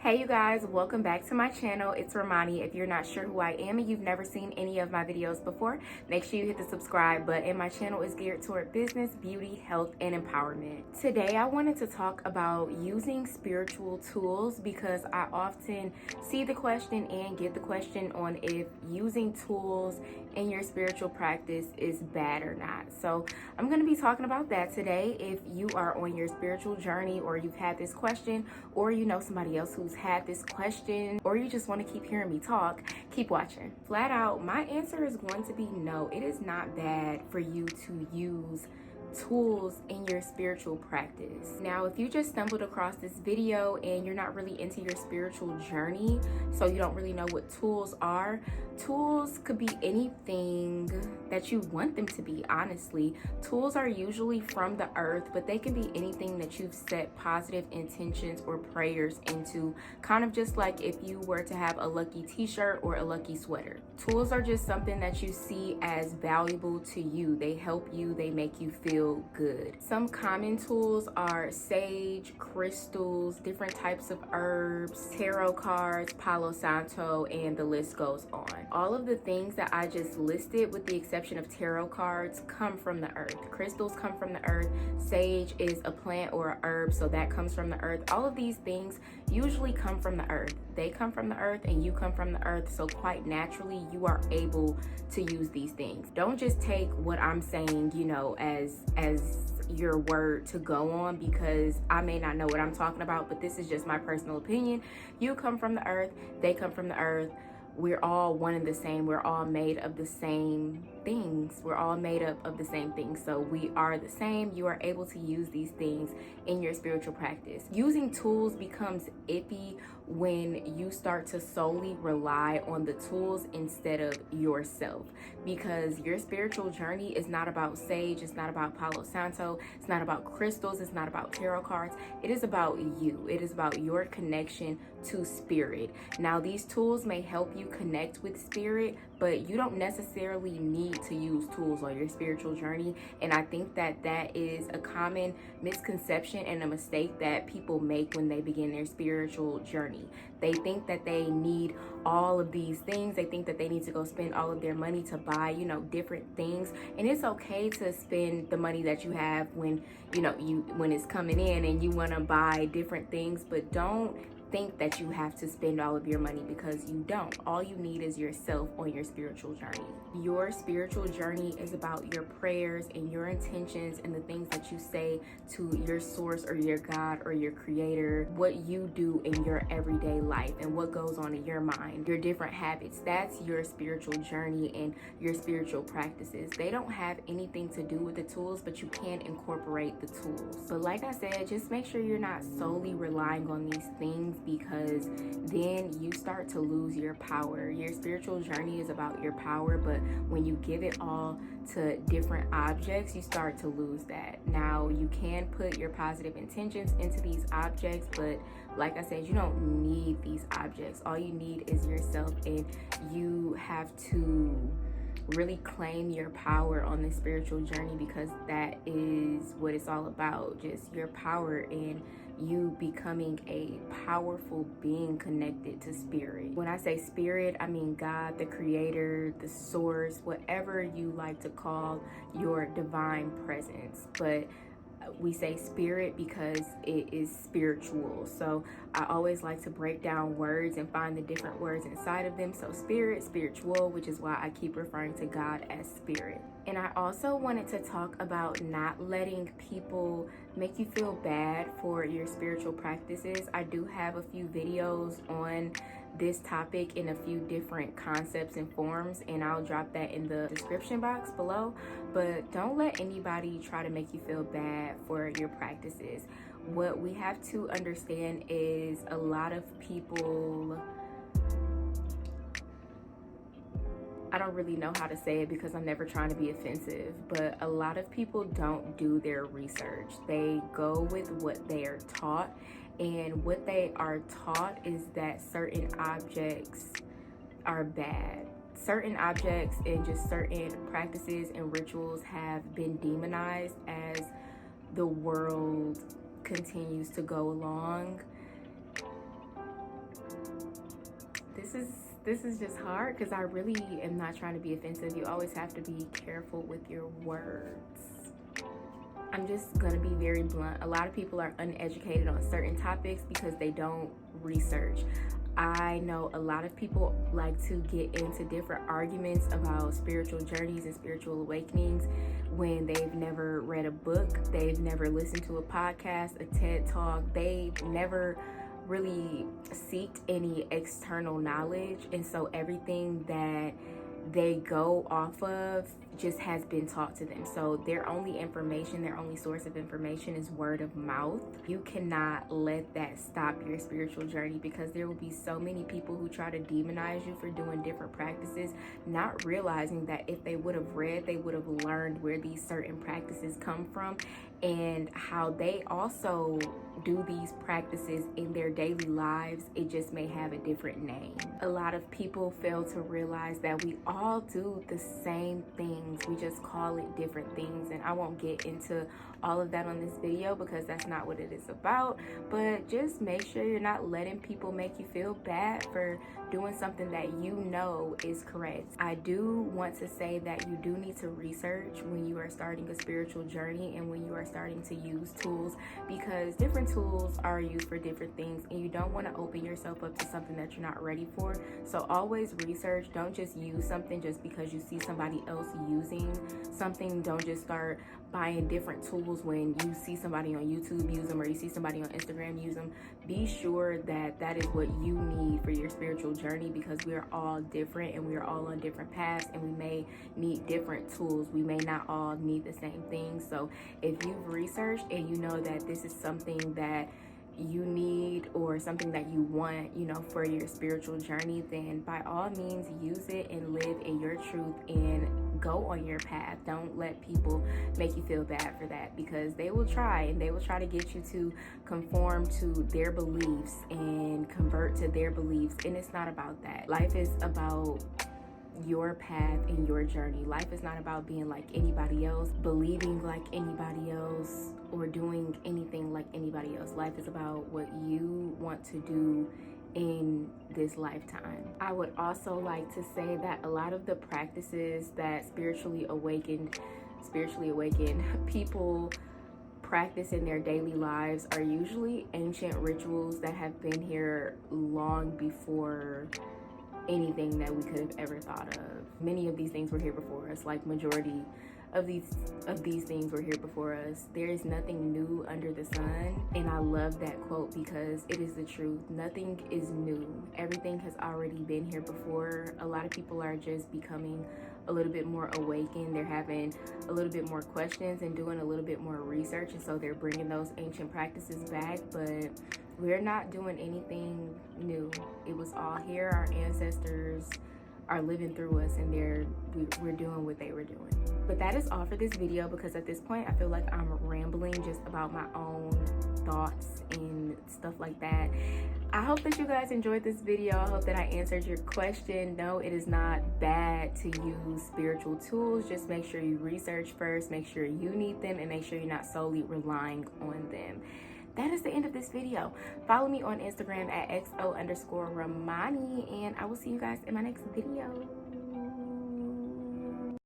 Hey you guys, welcome back to my channel. It's Romani. If you're not sure who I am and you've never seen any of my videos before, make sure you hit the subscribe button. My channel is geared toward business, beauty, health, and empowerment. Today I wanted to talk about using spiritual tools because I often see the question and get the question on if using tools in your spiritual practice is bad or not. So I'm going to be talking about that today. If you are on your spiritual journey or you've had this question or you know somebody else who's had this question or you just want to keep hearing me talk, keep watching. Flat out, my answer is going to be no. It is not bad for you to use tools in your spiritual practice. Now, if you just stumbled across this video and you're not really into your spiritual journey, so you don't really know what tools are, tools could be anything that you want them to be, honestly. Tools are usually from the earth, but they can be anything that you've set positive intentions or prayers into, kind of just like if you were to have a lucky t-shirt or a lucky sweater. Tools are just something that you see as valuable to you. They help you, they make you feel good. Some common tools are sage, crystals, different types of herbs, tarot cards, Palo Santo, and the list goes on. All of the things that I just listed, with the exception of tarot cards, come from the earth. Crystals come from the earth. Sage is a plant or a herb, so that comes from the earth. All of these things usually come from the earth. They come from the earth and you come from the earth, so quite naturally you are able to use these things. Don't just take what I'm saying, you know, as your word to go on, because I may not know what I'm talking about, but this is just my personal opinion. You come from the earth, they come from the earth. We're all one and the same. We're all made of the same things. We're all made up of the same things. So we are the same. You are able to use these things in your spiritual practice. Using tools becomes iffy when you start to solely rely on the tools instead of yourself, because your spiritual journey is not about sage, it's not about Palo Santo, it's not about crystals, it's not about tarot cards. It is about you. It is about your connection to spirit. Now, these tools may help you connect with spirit, but you don't necessarily need to use tools on your spiritual journey. And I think that that is a common misconception and a mistake that people make when they begin their spiritual journey. They think that they need all of these things. They think that they need to go spend all of their money to buy, you know, different things. And it's okay to spend the money that you have when, you know, when it's coming in and you want to buy different things, but don't think that you have to spend all of your money, because you don't. All you need is yourself on your spiritual journey. Your spiritual journey is about your prayers and your intentions and the things that you say to your source or your God or your creator, what you do in your everyday life and what goes on in your mind, your different habits. That's your spiritual journey and your spiritual practices. They don't have anything to do with the tools, but you can incorporate the tools. But like I said, just make sure you're not solely relying on these things, because then you start to lose your power. Your spiritual journey is about your power, but when you give it all to different objects, you start to lose that. Now, you can put your positive intentions into these objects, but like I said, you don't need these objects. All you need is yourself, and you have to really claim your power on the spiritual journey, because that is what it's all about, just your power and you becoming a powerful being connected to spirit. When I say spirit, I mean God, the creator, the source, whatever you like to call your divine presence. But we say spirit because it is spiritual. So I always like to break down words and find the different words inside of them. So spirit, spiritual, which is why I keep referring to God as spirit. And I also wanted to talk about not letting people make you feel bad for your spiritual practices. I do have a few videos on this topic in a few different concepts and forms, and I'll drop that in the description box below. But don't let anybody try to make you feel bad for your practices. What we have to understand is a lot of people, I don't really know how to say it because I'm never trying to be offensive, but a lot of people don't do their research. They go with what they are taught, and what they are taught is that certain objects are bad. Certain objects and just certain practices and rituals have been demonized as the world continues to go along. this is just hard because I really am not trying to be offensive. You always have to be careful with your words. I'm just gonna be very blunt. A lot of people are uneducated on certain topics because they don't research. I know a lot of people like to get into different arguments about spiritual journeys and spiritual awakenings when they've never read a book, they've never listened to a podcast, a TED Talk, they've never really seeked any external knowledge, and so everything that they go off of just has been taught to them. So their only information, their only source of information is word of mouth. You cannot let that stop your spiritual journey, because there will be so many people who try to demonize you for doing different practices, not realizing that if they would have read, they would have learned where these certain practices come from and how they also do these practices in their daily lives. It just may have a different name. A lot of people fail to realize that we all do the same things, we just call it different things, and I won't get into all of that on this video because that's not what it is about. But just make sure you're not letting people make you feel bad for doing something that you know is correct. I do want to say that you do need to research when you are starting a spiritual journey and when you are starting to use tools, because different tools are used for different things and you don't want to open yourself up to something that you're not ready for. So always research. Don't just use something just because you see somebody else using something. Don't just start buying different tools when you see somebody on YouTube use them or you see somebody on Instagram use them. Be sure that that is what you need for your spiritual journey, because we are all different and we are all on different paths and we may need different tools. We may not all need the same thing. So if you've researched and you know that this is something that you need or something that you want, you know, for your spiritual journey, then by all means use it and live in your truth and go on your path. Don't let people make you feel bad for that, because they will try, and they will try to get you to conform to their beliefs and convert to their beliefs, and it's not about that. Life is about your path and your journey. Life is not about being like anybody else, believing like anybody else, or doing anything like anybody else. Life is about what you want to do in this lifetime. I would also like to say that a lot of the practices that spiritually awakened people practice in their daily lives are usually ancient rituals that have been here long before anything that we could have ever thought of. Many of these things were here before us, like majority of these things were here before us. There is nothing new under the sun, and I love that quote because it is the truth. Nothing is new. Everything has already been here before. A lot of people are just becoming a little bit more awakened. They're having a little bit more questions and doing a little bit more research, and so they're bringing those ancient practices back, but we're not doing anything new. It was all here. Our ancestors are living through us, and we're doing what they were doing. But that is all for this video, because at this point I feel like I'm rambling just about my own thoughts and stuff like that. I hope that you guys enjoyed this video. I hope that I answered your question. No, it is not bad to use spiritual tools. Just make sure you research first, make sure you need them, and make sure you're not solely relying on them. That is the end of this video. Follow me on Instagram at xo_Ramani, and I will see you guys in my next video.